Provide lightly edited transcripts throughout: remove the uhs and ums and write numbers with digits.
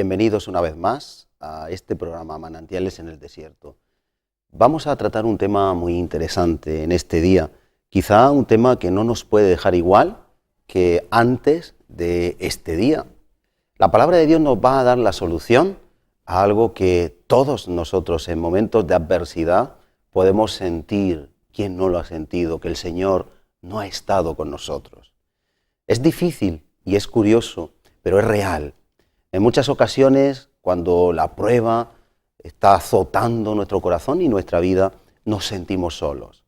Bienvenidos una vez más a este programa Manantiales en el Desierto. Vamos a tratar un tema muy interesante en este día, quizá un tema que no nos puede dejar igual que antes de este día. La palabra de Dios nos va a dar la solución a algo que todos nosotros en momentos de adversidad podemos sentir. ¿Quién no lo ha sentido? Que el Señor no ha estado con nosotros. Es difícil y es curioso, pero es real. En muchas ocasiones, cuando la prueba está azotando nuestro corazón y nuestra vida, nos sentimos solos.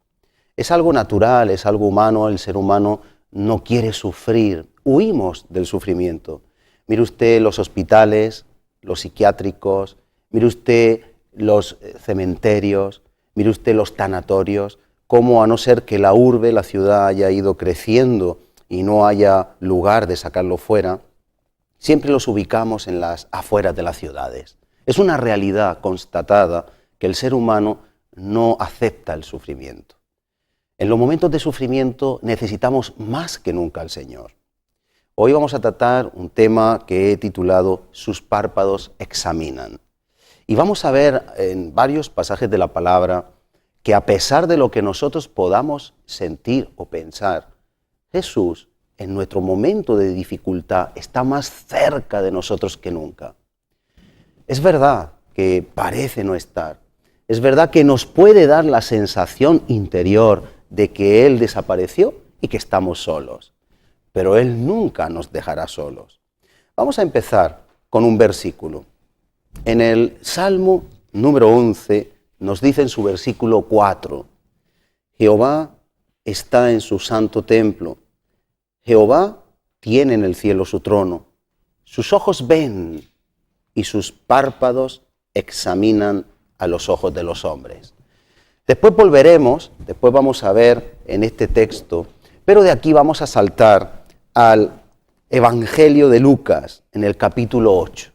Es algo natural, es algo humano, el ser humano no quiere sufrir, huimos del sufrimiento. Mire usted los hospitales, los psiquiátricos, mire usted los cementerios, mire usted los tanatorios, cómo a no ser que la urbe, la ciudad haya ido creciendo y no haya lugar de sacarlo fuera, siempre los ubicamos en las afueras de las ciudades. Es una realidad constatada que el ser humano no acepta el sufrimiento. En los momentos de sufrimiento necesitamos más que nunca al Señor. Hoy vamos a tratar un tema que he titulado Sus párpados examinan. Y vamos a ver en varios pasajes de la palabra que a pesar de lo que nosotros podamos sentir o pensar, Jesús en nuestro momento de dificultad está más cerca de nosotros que nunca. Es verdad que parece no estar. Es verdad que nos puede dar la sensación interior de que Él desapareció y que estamos solos. Pero Él nunca nos dejará solos. Vamos a empezar con un versículo. En el Salmo número 11 nos dice en su versículo 4, Jehová está en su santo templo. Jehová tiene en el cielo su trono, sus ojos ven y sus párpados examinan a los ojos de los hombres. Después después vamos a ver en este texto, pero de aquí vamos a saltar al Evangelio de Lucas, en el capítulo 8.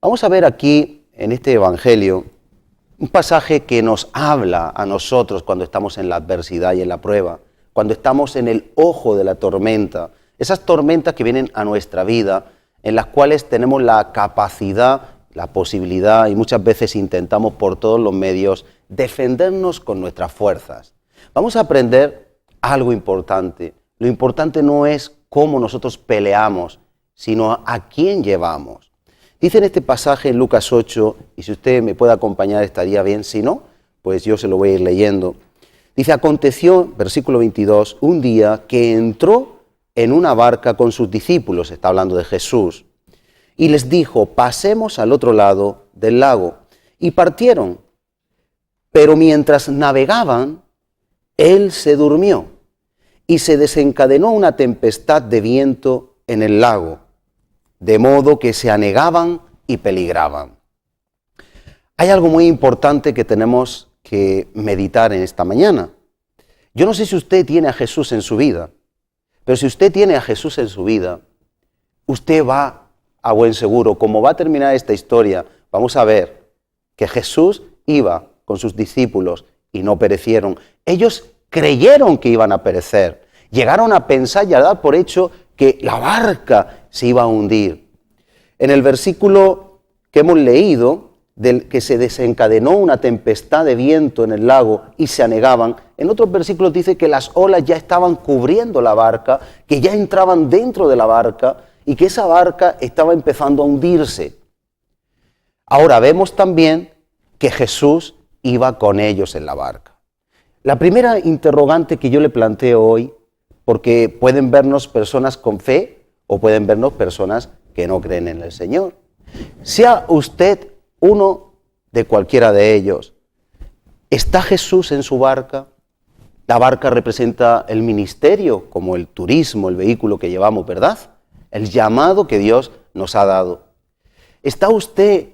Vamos a ver aquí, en este Evangelio, un pasaje que nos habla a nosotros cuando estamos en la adversidad y en la prueba, cuando estamos en el ojo de la tormenta, esas tormentas que vienen a nuestra vida, en las cuales tenemos la capacidad, la posibilidad y muchas veces intentamos por todos los medios defendernos con nuestras fuerzas. Vamos a aprender algo importante. Lo importante no es cómo nosotros peleamos, sino a quién llevamos. Dice en este pasaje en Lucas 8, y si usted me puede acompañar estaría bien, si no, pues yo se lo voy a ir leyendo. Dice, aconteció, versículo 22, un día que entró en una barca con sus discípulos, está hablando de Jesús, y les dijo, pasemos al otro lado del lago. Y partieron, pero mientras navegaban, él se durmió, y se desencadenó una tempestad de viento en el lago, de modo que se anegaban y peligraban. Hay algo muy importante que tenemos que meditar en esta mañana. Yo no sé si usted tiene a Jesús en su vida, pero si usted tiene a Jesús en su vida, usted va a buen seguro. Como va a terminar esta historia, vamos a ver que Jesús iba con sus discípulos y no perecieron. Ellos creyeron que iban a perecer. Llegaron a pensar y a dar por hecho que la barca se iba a hundir. En el versículo que hemos leído, del que se desencadenó una tempestad de viento en el lago y se anegaban, en otros versículos dice que las olas ya estaban cubriendo la barca, que ya entraban dentro de la barca y que esa barca estaba empezando a hundirse. Ahora vemos también que Jesús iba con ellos en la barca. La primera interrogante que yo le planteo hoy, porque pueden vernos personas con fe o pueden vernos personas que no creen en el Señor. Sea usted uno de cualquiera de ellos, ¿está Jesús en su barca? La barca representa el ministerio, como el turismo, el vehículo que llevamos, ¿verdad? El llamado que Dios nos ha dado. ¿Está usted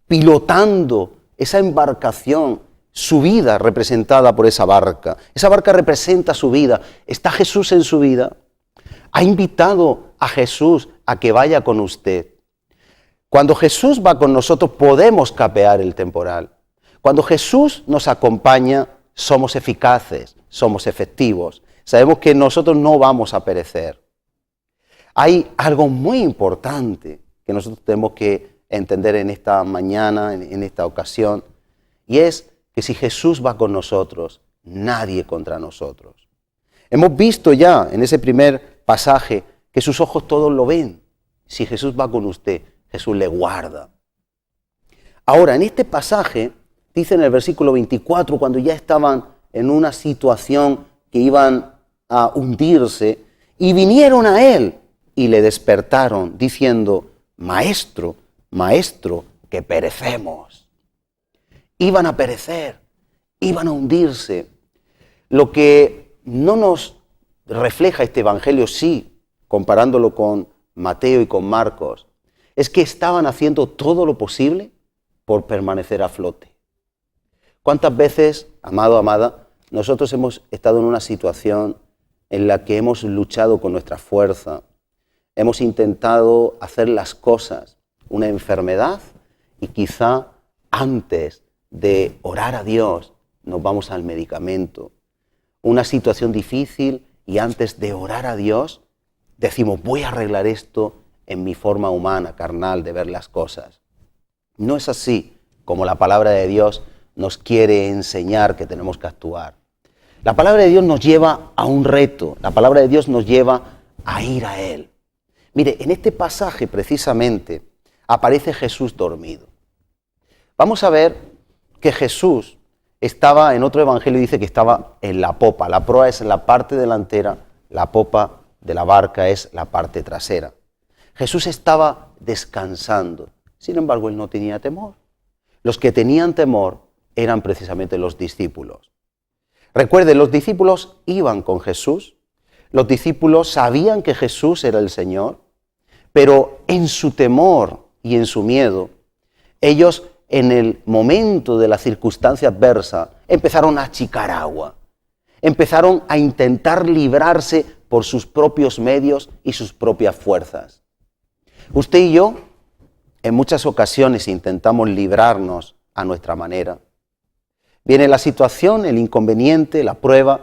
pilotando esa embarcación, su vida representada por esa barca? Esa barca representa su vida. ¿Está Jesús en su vida? ¿Ha invitado a Jesús a que vaya con usted? Cuando Jesús va con nosotros podemos capear el temporal. Cuando Jesús nos acompaña somos eficaces, somos efectivos. Sabemos que nosotros no vamos a perecer. Hay algo muy importante que nosotros tenemos que entender en esta mañana, en esta ocasión, y es que si Jesús va con nosotros, nadie contra nosotros. Hemos visto ya en ese primer pasaje que sus ojos todos lo ven. Si Jesús va con usted, Jesús le guarda. Ahora, en este pasaje, dice en el versículo 24, cuando ya estaban en una situación que iban a hundirse, y vinieron a él y le despertaron, diciendo, Maestro, Maestro, que perecemos. Iban a perecer, iban a hundirse. Lo que no nos refleja este evangelio, sí, comparándolo con Mateo y con Marcos, es que estaban haciendo todo lo posible por permanecer a flote. ¿Cuántas veces, amado, amada, nosotros hemos estado en una situación en la que hemos luchado con nuestra fuerza, hemos intentado hacer las cosas, una enfermedad, y quizá antes de orar a Dios nos vamos al medicamento, una situación difícil y antes de orar a Dios decimos voy a arreglar esto en mi forma humana, carnal, de ver las cosas. No es así como la palabra de Dios nos quiere enseñar que tenemos que actuar. La palabra de Dios nos lleva a un reto, la palabra de Dios nos lleva a ir a Él. Mire, en este pasaje precisamente aparece Jesús dormido. Vamos a ver que Jesús estaba, en otro evangelio dice que estaba en la popa. La proa es la parte delantera, la popa de la barca es la parte trasera. Jesús estaba descansando, sin embargo Él no tenía temor. Los que tenían temor eran precisamente los discípulos. Recuerden, los discípulos iban con Jesús, los discípulos sabían que Jesús era el Señor, pero en su temor y en su miedo, ellos en el momento de la circunstancia adversa empezaron a achicar agua, empezaron a intentar librarse por sus propios medios y sus propias fuerzas. Usted y yo en muchas ocasiones intentamos librarnos a nuestra manera. Viene la situación, el inconveniente, la prueba,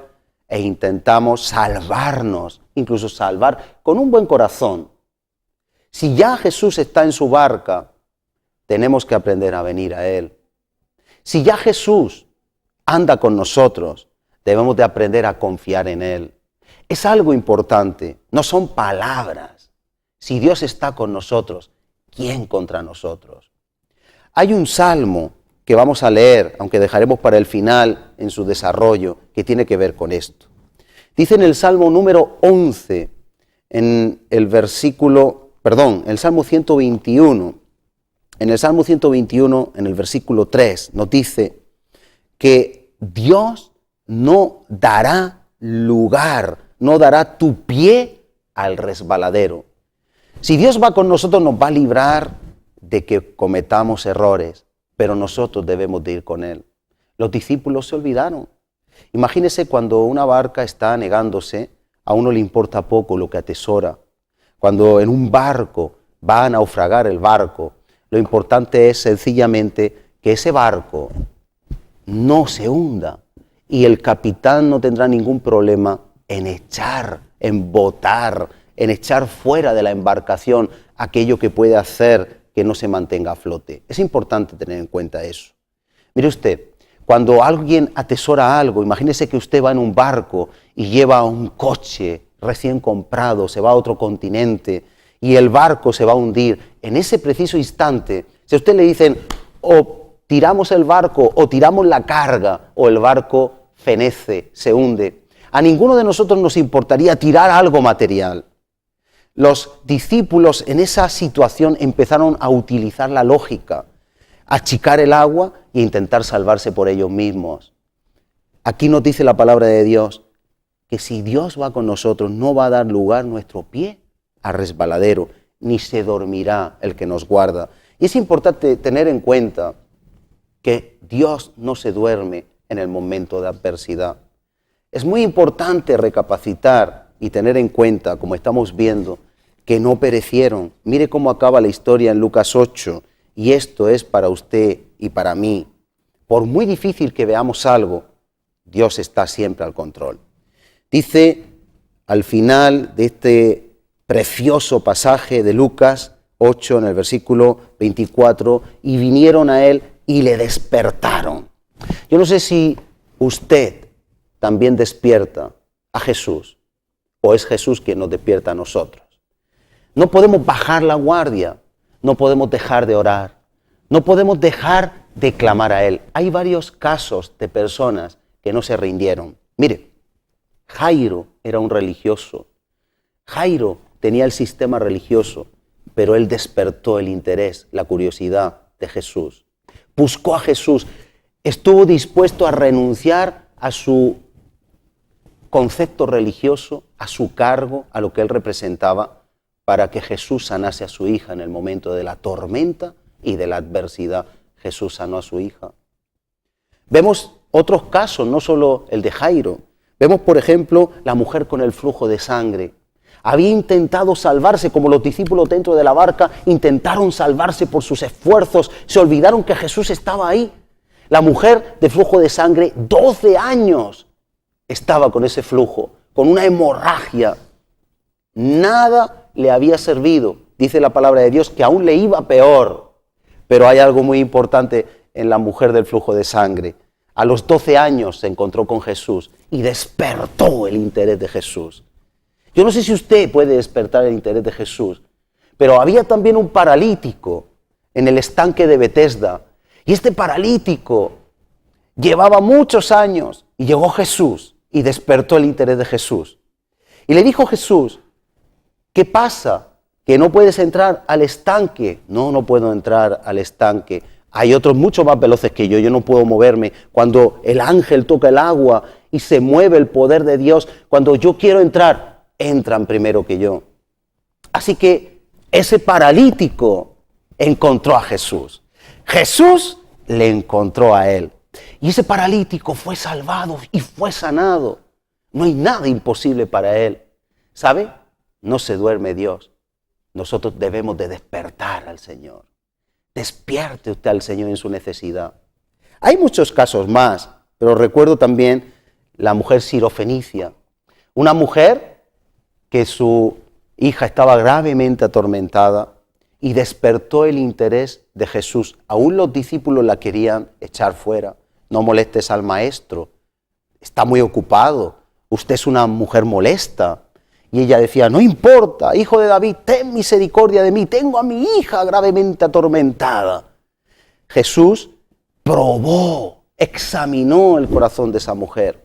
e intentamos salvarnos, incluso salvar con un buen corazón. Si ya Jesús está en su barca, tenemos que aprender a venir a Él. Si ya Jesús anda con nosotros, debemos de aprender a confiar en Él. Es algo importante, no son palabras. Si Dios está con nosotros, ¿quién contra nosotros? Hay un salmo que vamos a leer, aunque dejaremos para el final en su desarrollo, que tiene que ver con esto. Dice en el Salmo número 11, en el Salmo 121, en el Salmo 121, en el versículo 3, nos dice que Dios no dará lugar, no dará tu pie al resbaladero. Si Dios va con nosotros, nos va a librar de que cometamos errores, pero nosotros debemos de ir con Él. Los discípulos se olvidaron. Imagínese cuando una barca está anegándose, a uno le importa poco lo que atesora. Cuando en un barco va a naufragar el barco, lo importante es sencillamente que ese barco no se hunda y el capitán no tendrá ningún problema en echar, en botar, en echar fuera de la embarcación aquello que puede hacer que no se mantenga a flote. Es importante tener en cuenta eso. Mire usted, cuando alguien atesora algo, imagínese que usted va en un barco y lleva un coche recién comprado, se va a otro continente y el barco se va a hundir. En ese preciso instante, si a usted le dicen o tiramos el barco o tiramos la carga o el barco fenece, se hunde, a ninguno de nosotros nos importaría tirar algo material. Los discípulos en esa situación empezaron a utilizar la lógica, a achicar el agua e intentar salvarse por ellos mismos. Aquí nos dice la palabra de Dios que si Dios va con nosotros no va a dar lugar nuestro pie a resbaladero, ni se dormirá el que nos guarda. Y es importante tener en cuenta que Dios no se duerme en el momento de adversidad. Es muy importante recapacitar y tener en cuenta, como estamos viendo, que no perecieron. Mire cómo acaba la historia en Lucas 8, y esto es para usted y para mí. Por muy difícil que veamos algo, Dios está siempre al control. Dice al final de este precioso pasaje de Lucas 8, en el versículo 24, y vinieron a él y le despertaron. Yo no sé si usted también despierta a Jesús o es Jesús quien nos despierta a nosotros. No podemos bajar la guardia, no podemos dejar de orar, no podemos dejar de clamar a Él. Hay varios casos de personas que no se rindieron. Mire, Jairo era un religioso. Jairo tenía el sistema religioso, pero él despertó el interés, la curiosidad de Jesús. Buscó a Jesús, estuvo dispuesto a renunciar a su concepto religioso, a su cargo, a lo que él representaba, para que Jesús sanase a su hija en el momento de la tormenta y de la adversidad. Jesús sanó a su hija. Vemos otros casos, no solo el de Jairo. Vemos, por ejemplo, la mujer con el flujo de sangre. Había intentado salvarse, como los discípulos dentro de la barca intentaron salvarse por sus esfuerzos. Se olvidaron que Jesús estaba ahí. La mujer de flujo de sangre, 12 años, estaba con ese flujo, con una hemorragia. Nada le había servido. Dice la palabra de Dios que aún le iba peor. Pero hay algo muy importante en la mujer del flujo de sangre. A los 12 años se encontró con Jesús y despertó el interés de Jesús. Yo no sé si usted puede despertar el interés de Jesús, pero había también un paralítico en el estanque de Betesda. Y este paralítico llevaba muchos años y llegó Jesús y despertó el interés de Jesús. Y le dijo Jesús, ¿qué pasa? ¿Que no puedes entrar al estanque? No, no puedo entrar al estanque. Hay otros mucho más veloces que yo no puedo moverme. Cuando el ángel toca el agua y se mueve el poder de Dios, cuando yo quiero entrar, entran primero que yo. Así que ese paralítico encontró a Jesús. Jesús le encontró a él. Y ese paralítico fue salvado y fue sanado. No hay nada imposible para él. ¿Sabe? No se duerme Dios. Nosotros debemos de despertar al Señor. Despierte usted al Señor en su necesidad. Hay muchos casos más, pero recuerdo también la mujer sirofenicia. Una mujer que su hija estaba gravemente atormentada y despertó el interés de Jesús. Aún los discípulos la querían echar fuera. No molestes al maestro, está muy ocupado, usted es una mujer molesta. Y ella decía, no importa, hijo de David, ten misericordia de mí, tengo a mi hija gravemente atormentada. Jesús probó, examinó el corazón de esa mujer.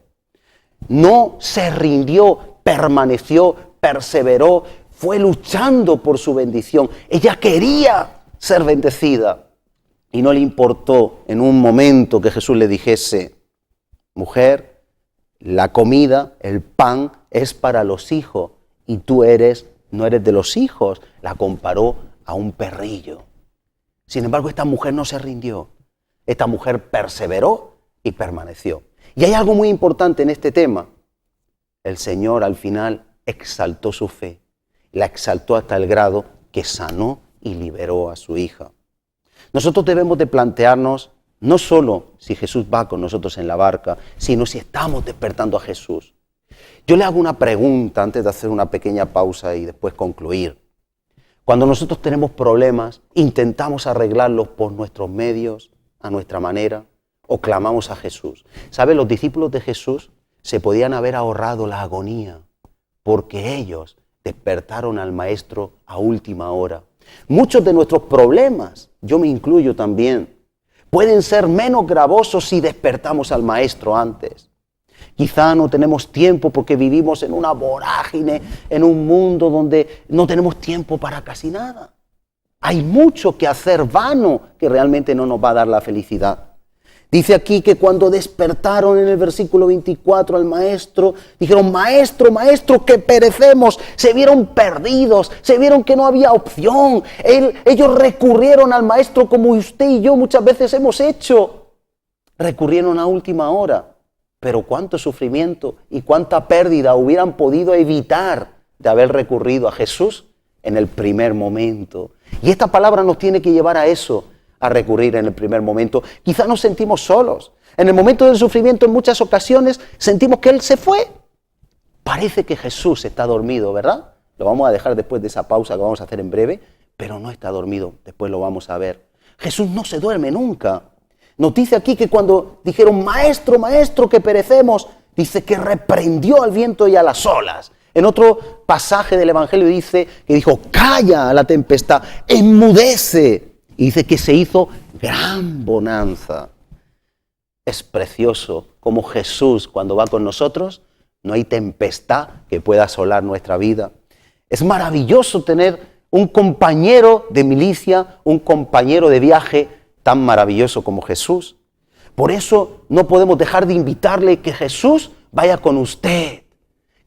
No se rindió, permaneció, perseveró, fue luchando por su bendición. Ella quería ser bendecida y no le importó en un momento que Jesús le dijese, mujer, la comida, el pan es para los hijos y tú no eres de los hijos. La comparó a un perrillo. Sin embargo, esta mujer no se rindió. Esta mujer perseveró y permaneció. Y hay algo muy importante en este tema. El Señor al final exaltó su fe. La exaltó hasta el grado que sanó y liberó a su hija. Nosotros debemos de plantearnos no solo si Jesús va con nosotros en la barca, sino si estamos despertando a Jesús. Yo le hago una pregunta antes de hacer una pequeña pausa y después concluir. Cuando nosotros tenemos problemas, intentamos arreglarlos por nuestros medios, a nuestra manera, o clamamos a Jesús. ¿Sabe? Los discípulos de Jesús se podían haber ahorrado la agonía porque ellos despertaron al Maestro a última hora. Muchos de nuestros problemas, yo me incluyo también, pueden ser menos gravosos si despertamos al Maestro antes. Quizá no tenemos tiempo porque vivimos en una vorágine, en un mundo donde no tenemos tiempo para casi nada. Hay mucho que hacer vano que realmente no nos va a dar la felicidad. Dice aquí que cuando despertaron en el versículo 24 al maestro, dijeron, maestro, maestro, que perecemos. Se vieron perdidos, se vieron que no había opción. Ellos recurrieron al maestro como usted y yo muchas veces hemos hecho. Recurrieron a última hora. Pero cuánto sufrimiento y cuánta pérdida hubieran podido evitar de haber recurrido a Jesús en el primer momento. Y esta palabra nos tiene que llevar a eso, a recurrir en el primer momento. Quizá nos sentimos solos. En el momento del sufrimiento en muchas ocasiones sentimos que Él se fue. Parece que Jesús está dormido, ¿verdad? Lo vamos a dejar después de esa pausa que vamos a hacer en breve. pero no está dormido. Después lo vamos a ver. Jesús no se duerme nunca. Nos dice aquí que cuando dijeron, maestro, maestro, que perecemos, dice que reprendió al viento y a las olas. En otro pasaje del Evangelio dice que dijo, calla a la tempestad, enmudece. Y dice que se hizo gran bonanza. Es precioso como Jesús, cuando va con nosotros, no hay tempestad que pueda asolar nuestra vida. Es maravilloso tener un compañero de milicia, un compañero de viaje tan maravilloso como Jesús. Por eso no podemos dejar de invitarle que Jesús vaya con usted.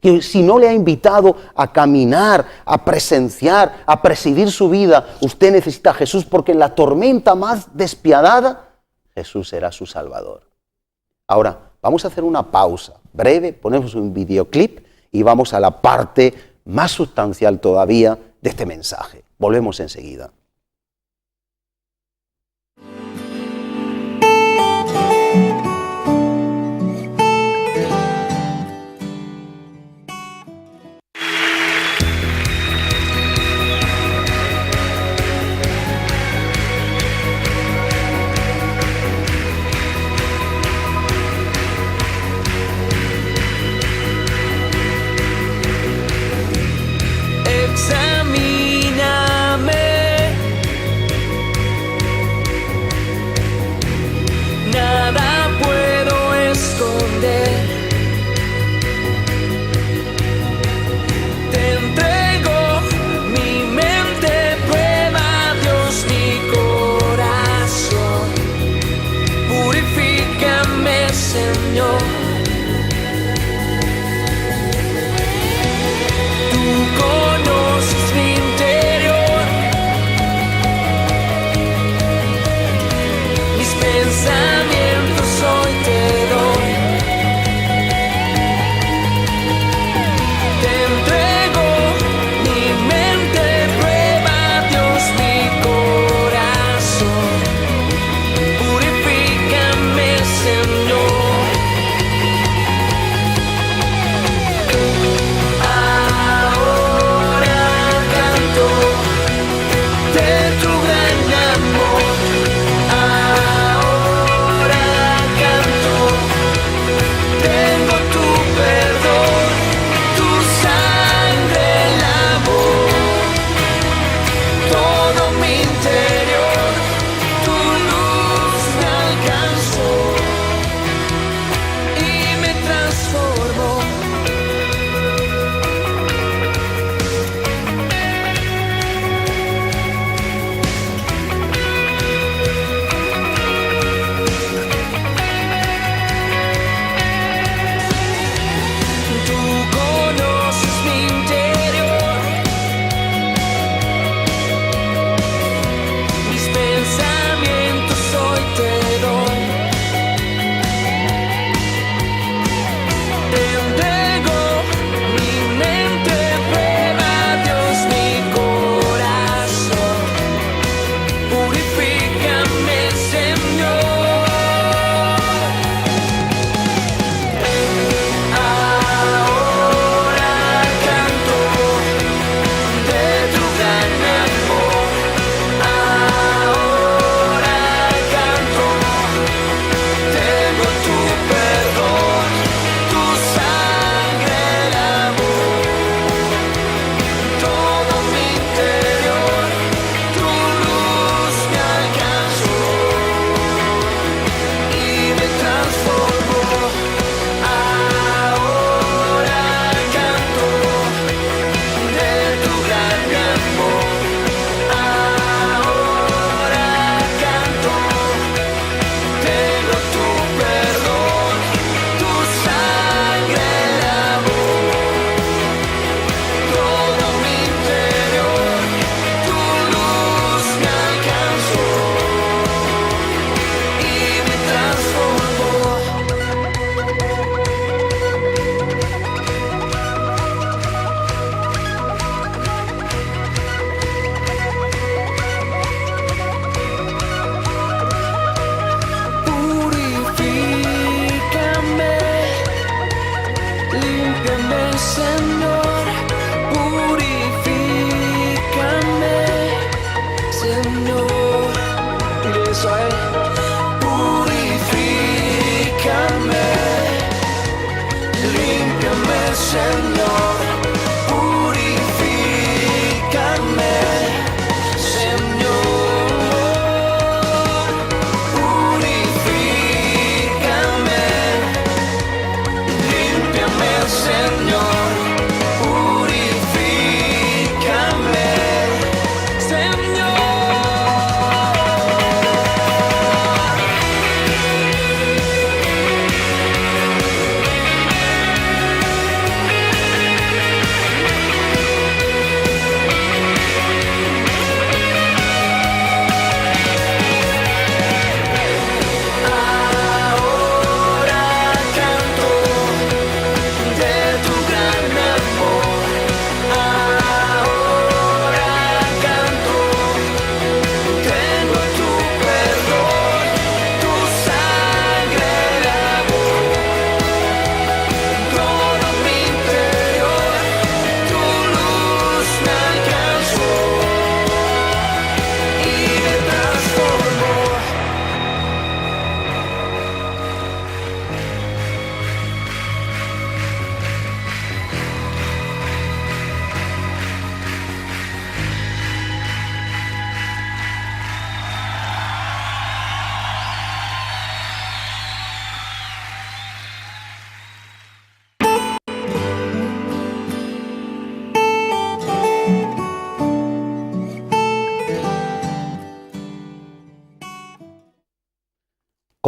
Que si no le ha invitado a caminar, a presenciar, a presidir su vida, usted necesita a Jesús, porque en la tormenta más despiadada, Jesús será su Salvador. Ahora, vamos a hacer una pausa breve, ponemos un videoclip y vamos a la parte más sustancial todavía de este mensaje. Volvemos enseguida.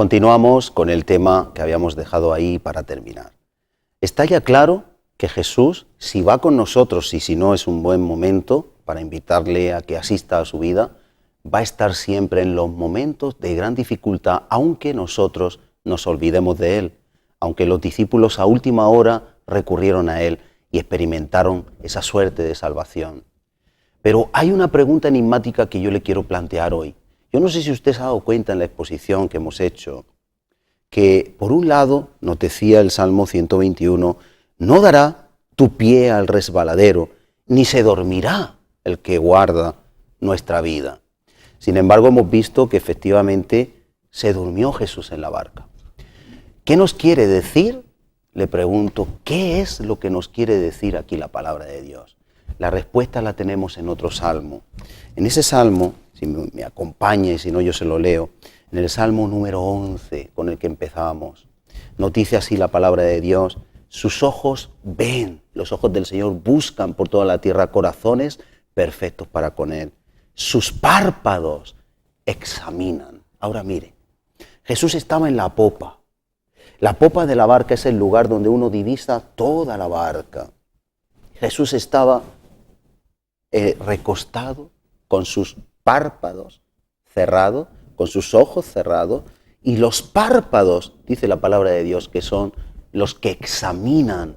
Continuamos con el tema que habíamos dejado ahí para terminar. Está ya claro que Jesús, si va con nosotros y si no es un buen momento para invitarle a que asista a su vida, va a estar siempre en los momentos de gran dificultad, aunque nosotros nos olvidemos de Él, aunque los discípulos a última hora recurrieron a Él y experimentaron esa suerte de salvación. Pero hay una pregunta enigmática que yo le quiero plantear hoy. Yo no sé si usted se ha dado cuenta en la exposición que hemos hecho, que por un lado, nos decía el Salmo 121, no dará tu pie al resbaladero, ni se dormirá el que guarda nuestra vida. Sin embargo, hemos visto que efectivamente se durmió Jesús en la barca. ¿Qué nos quiere decir? Le pregunto, ¿qué es lo que nos quiere decir aquí la palabra de Dios? La respuesta la tenemos en otro salmo. En ese salmo, si me acompaña y si no yo se lo leo, en el salmo número 11 con el que empezábamos, nos dice así la palabra de Dios, sus ojos ven, los ojos del Señor buscan por toda la tierra corazones perfectos para con Él. Sus párpados examinan. Ahora mire, Jesús estaba en la popa. La popa de la barca es el lugar donde uno divisa toda la barca. Jesús estaba recostado con sus párpados cerrados, con sus ojos cerrados, y los párpados, dice la palabra de Dios, que son los que examinan.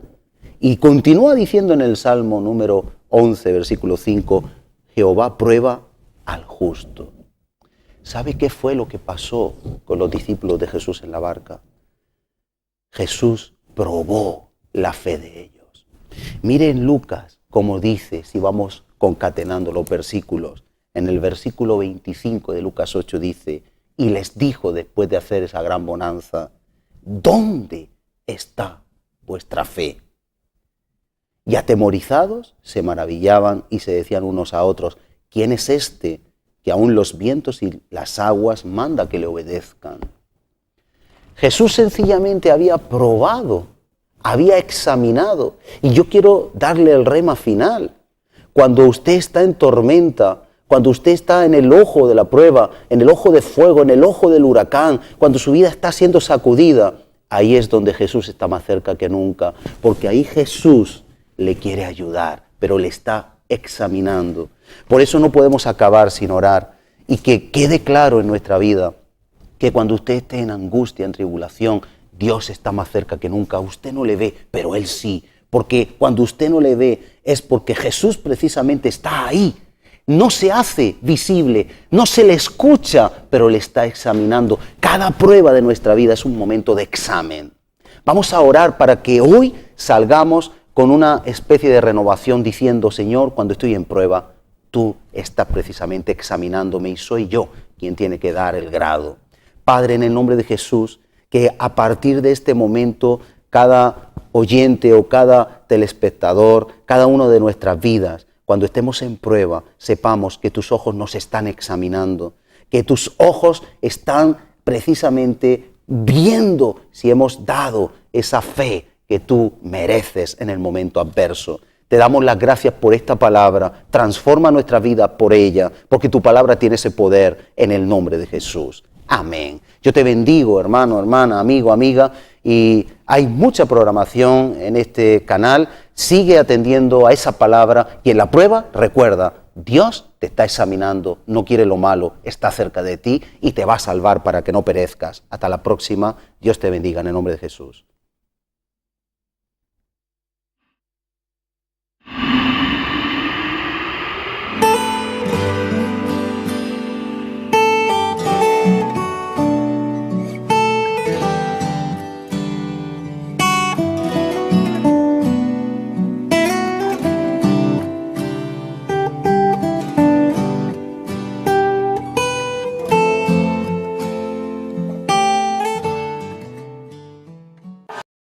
Y continúa diciendo en el Salmo número 11, versículo 5, Jehová prueba al justo. ¿Sabe qué fue lo que pasó con los discípulos de Jesús en la barca? Jesús probó la fe de ellos. Miren Lucas cómo dice, si vamos concatenando los versículos, en el versículo 25 de Lucas 8 dice, y les dijo después de hacer esa gran bonanza, ¿dónde está vuestra fe? Y atemorizados se maravillaban y se decían unos a otros, ¿quién es este que aún los vientos y las aguas manda que le obedezcan? Jesús sencillamente había probado, había examinado. Y yo quiero darle el rema final. Cuando usted está en tormenta, cuando usted está en el ojo de la prueba, en el ojo de fuego, en el ojo del huracán, cuando su vida está siendo sacudida, ahí es donde Jesús está más cerca que nunca, porque ahí Jesús le quiere ayudar, pero le está examinando. Por eso no podemos acabar sin orar y que quede claro en nuestra vida que cuando usted esté en angustia, en tribulación, Dios está más cerca que nunca. Usted no le ve, pero Él sí. Porque cuando usted no le ve es porque Jesús precisamente está ahí. No se hace visible, no se le escucha, pero le está examinando. Cada prueba de nuestra vida es un momento de examen. Vamos a orar para que hoy salgamos con una especie de renovación diciendo, Señor, cuando estoy en prueba, tú estás precisamente examinándome y soy yo quien tiene que dar el grado. Padre, en el nombre de Jesús, que a partir de este momento cada oyente o cada telespectador, cada uno de nuestras vidas, cuando estemos en prueba, sepamos que tus ojos nos están examinando, que tus ojos están precisamente viendo si hemos dado esa fe que tú mereces en el momento adverso. Te damos las gracias por esta palabra, transforma nuestra vida por ella, porque tu palabra tiene ese poder en el nombre de Jesús. Amén. Yo te bendigo, hermano, hermana, amigo, amiga, y hay mucha programación en este canal. Sigue atendiendo a esa palabra y en la prueba, recuerda, Dios te está examinando, no quiere lo malo, está cerca de ti y te va a salvar para que no perezcas. Hasta la próxima. Dios te bendiga en el nombre de Jesús.